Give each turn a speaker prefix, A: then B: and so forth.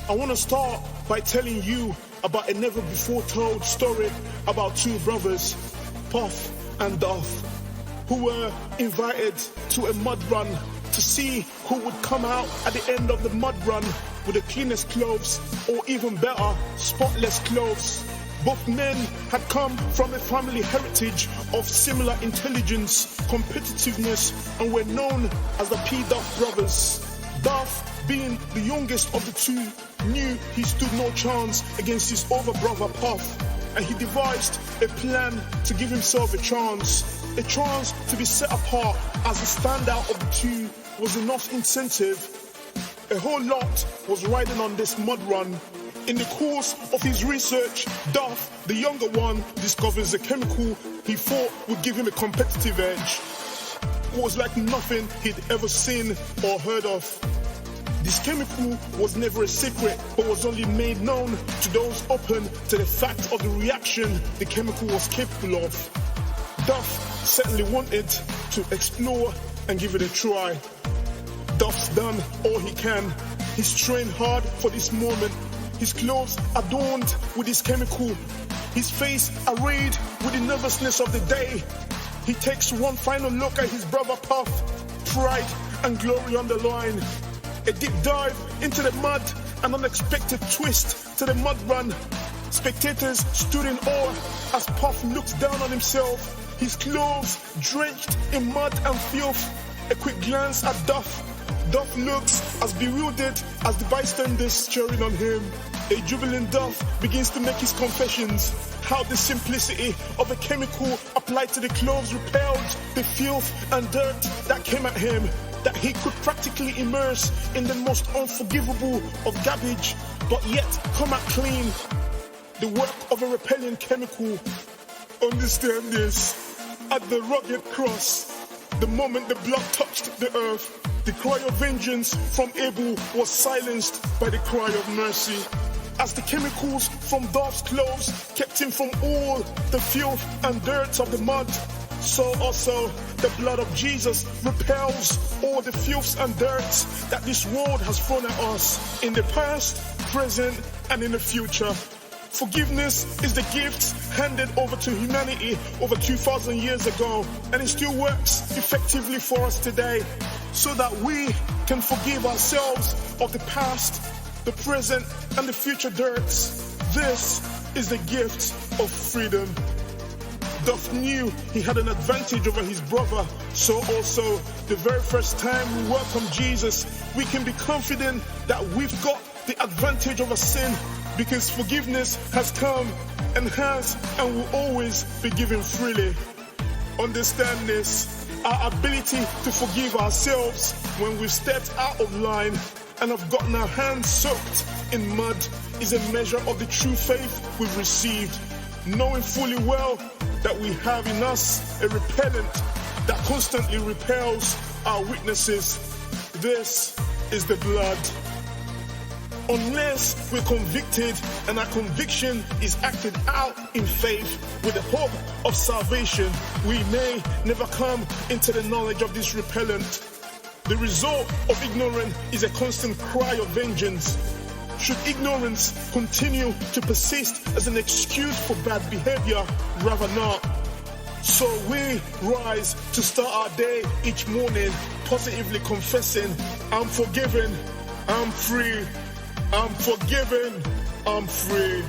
A: I want to start by telling you about a never before told story about two brothers, Puff and Duff, who were invited to a mud run to see who would come out at the end of the mud run with the cleanest clothes, or even better, spotless clothes. Both men had come from a family heritage of similar intelligence, competitiveness, and were known as the P. Duff brothers. Duff, being the youngest of the two, knew he stood no chance against his older brother Puff, and he devised a plan to give himself a chance to be set apart as the standout of the two was enough incentive. A whole lot was riding on this mud run. In the course of his research, Duff, the younger one, discovers a chemical he thought would give him a competitive edge. It was like nothing he'd ever seen or heard of. This chemical was never a secret, but was only made known to those open to the fact of the reaction the chemical was capable of. Duff certainly wanted to explore and give it a try. Duff's done all he can. He's trained hard for this moment. His clothes adorned with this chemical. His face arrayed with the nervousness of the day. He takes one final look at his brother Puff, pride and glory on the line. A deep dive into the mud, an unexpected twist to the mud run. Spectators stood in awe as Puff looks down on himself, his clothes drenched in mud and filth. A quick glance at Duff. Duff looks as bewildered as the bystanders cheering on him. A jubilant Duff begins to make his confessions. How the simplicity of a chemical applied to the clothes repelled the filth and dirt that came at him. That he could practically immerse in the most unforgivable of garbage, but yet come out clean. The work of a repelling chemical. Understand this. At the rugged cross, the moment the blood touched the earth, the cry of vengeance from Abel was silenced by the cry of mercy. As the chemicals from Duff's clothes kept him from all the filth and dirt of the mud, so also the blood of Jesus repels all the filths and dirts that this world has thrown at us in the past, present, and in the future. Forgiveness is the gift handed over to humanity over 2,000 years ago, and it still works effectively for us today, so that we can forgive ourselves of the past, the present, and the future dirts. This is the gift of freedom. Duff knew he had an advantage over his brother, so also the very first time we welcome Jesus, we can be confident that we've got the advantage over sin, because forgiveness has come and will always be given freely. Understand this. Our ability to forgive ourselves when we've stepped out of line and have gotten our hands soaked in mud is a measure of the true faith we've received, knowing fully well that we have in us a repellent that constantly repels our weaknesses. This is the blood. Unless we're convicted and our conviction is acted out in faith with the hope of salvation, we may never come into the knowledge of this repellent. The result of ignorance is a constant cry of vengeance. Should ignorance continue to persist as an excuse for bad behavior? Rather not. So we rise to start our day each morning positively confessing, I'm forgiven, I'm free, I'm forgiven, I'm free.